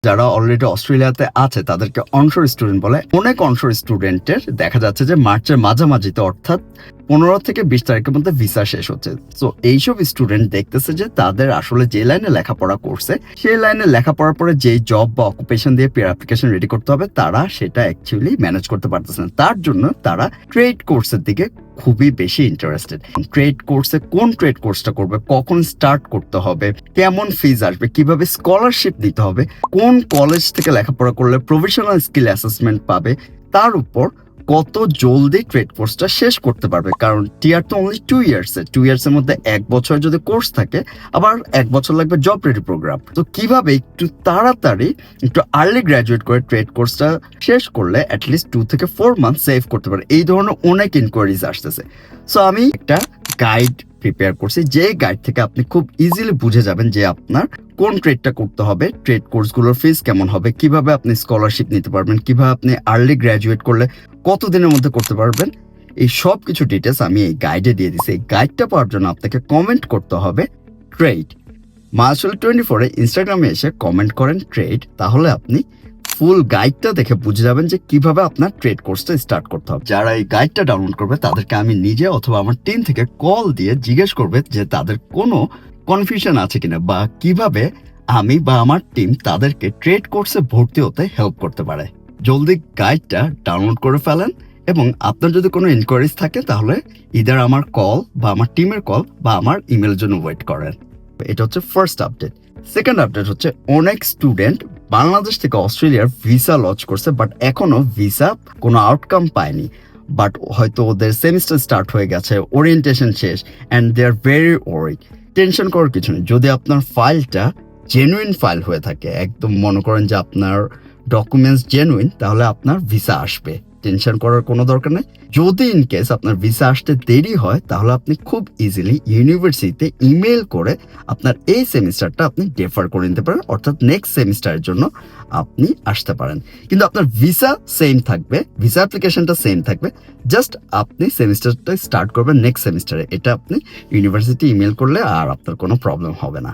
যারা অলরেডি অস্ট্রেলিয়াতে আছে তাদেরকে অনশোর স্টুডেন্ট বলে। অনেক অনশোর স্টুডেন্টের দেখা যাচ্ছে যে মার্চের মাঝামাঝিতে অর্থাৎ 15 থেকে 20 তারিখের মধ্যে ভিসা শেষ হচ্ছে। সো এইসব স্টুডেন্ট দেখতেছে যে তাদের আসলে যে লাইনে লেখাপড়া করছে সেই লাইনে লেখাপড়ার পরে যেই জব বা অকুপেশন দিয়ে পেয়ার অ্যাপ্লিকেশন রেডি করতে হবে তারা সেটা অ্যাকচুয়ালি ম্যানেজ করতে পারতেছে না। তার জন্য তারা ট্রেড কোর্সের দিকে খুবই বেশি ইন্টারেস্টেড। ট্রেড কোর্সে কোন ট্রেড কোর্সটা করবে, কখন স্টার্ট করতে হবে, কেমন ফিজ আসবে, কিভাবে স্কলারশিপ দিতে হবে, কোন কলেজ থেকে লেখাপড়া করলে প্রফেশনাল স্কিল অ্যাসেসমেন্ট পাবে, তার উপর কত জলদি ট্রেড কোর্সটা শেষ করতে পারবে। কারণ টিয়ার তো অনলি 2 ইয়ার্সের, 2 ইয়ার্সের মধ্যে 1 বছর যদি কোর্স থাকে আবার 1 বছর লাগবে জব রেডি প্রোগ্রাম। তো কিভাবে একটু তাড়াতাড়ি একটু আর্লি গ্র্যাজুয়েট করে ট্রেড কোর্সটা শেষ করলে অ্যাটলিস্ট 2 থেকে 4 মান্থ সেভ করতে পারে, এই ধরনের অনেক ইনকোয়ারিজ আসতেছে। সো আমি একটা গাইড প্রিপেয়ার করছি, যে গাইড থেকে আপনি খুব ইজিলি বুঝে যাবেন যে আপনার কোন ট্রেডটা করতে হবে, ট্রেড কোর্সগুলোর ফিস কেমন হবে, কিভাবে আপনি স্কলারশিপ নিতে পারবেন, কিভাবে আপনি আর্লি গ্র্যাজুয়েট করলে কত দিনের মধ্যে করতে পারবেন, এই সব কিছু ডিটেলস আমি এই গাইডে দিয়ে দিচ্ছি। এই গাইডটা পাওয়ার জন্য আপনাকে কমেন্ট করতে হবে ট্রেড। মার্শাল 24 ইনস্টাগ্রামে এসে কমেন্ট করেন ট্রেড, তাহলে আপনি ফুল গাইডটা দেখে বুঝে যাবেন যে কিভাবে আপনার ট্রেড কোর্সটা স্টার্ট করতে হবে। যারা এই গাইডটা ডাউনলোড করবে তাদেরকে আমি নিজে অথবা আমার টিম থেকে কল দিয়ে জিজ্ঞেস করবে যে তাদের কোনো কনফিউশন আছে কিনা বা কিভাবে আমি বা আমার টিম তাদেরকে ট্রেড কোর্সে ভর্তি হতে হেল্প করতে পারে। জলদি গাইডটা ডাউনলোড করে ফেলেন এবং আপনার যদি কোনো ইনকোয়ারিজ থাকে তাহলে ইদার আমার কল বা আমার টিমের কল বা আমার ইমেলের জন্য ওয়েট করেন। এটা হচ্ছে ফার্স্ট আপডেট। সেকেন্ড আপডেট হচ্ছে অনেক স্টুডেন্ট বাংলাদেশ থেকে অস্ট্রেলিয়ার ভিসা লঞ্চ করছে, বাট এখনো ভিসা কোনো আউটকাম পায়নি। বাট হয়তো ওদের সেমিস্টার স্টার্ট হয়ে গেছে, ওরিয়েন্টেশন শেষ, and they are very worried. Tension করার কিছু নেই। যদি আপনার ফাইলটা জেনুইন ফাইল হয়ে থাকে, একদম মনে করেন যে আপনার ডকুমেন্টস জেনুইন, তাহলে আপনার ভিসা আসবে, টেনশন করার কোনো দরকার নেই। যদি ইন কেস আপনার ভিসা আসতে দেরি হয় তাহলে আপনি খুব ইজিলি ইউনিভার্সিটিতে ইমেল করে আপনার এই সেমিস্টারটা আপনি ডেফার করে নিতে পারেন, অর্থাৎ নেক্সট সেমিস্টারের জন্য আপনি আসতে পারেন। কিন্তু আপনার ভিসা সেম থাকবে, ভিসা অ্যাপ্লিকেশনটা সেম থাকবে, জাস্ট আপনি সেমিস্টারটা স্টার্ট করবেন নেক্সট সেমিস্টারে। এটা আপনি ইউনিভার্সিটি ইমেল করলে আর আপনার কোনো প্রবলেম হবে না।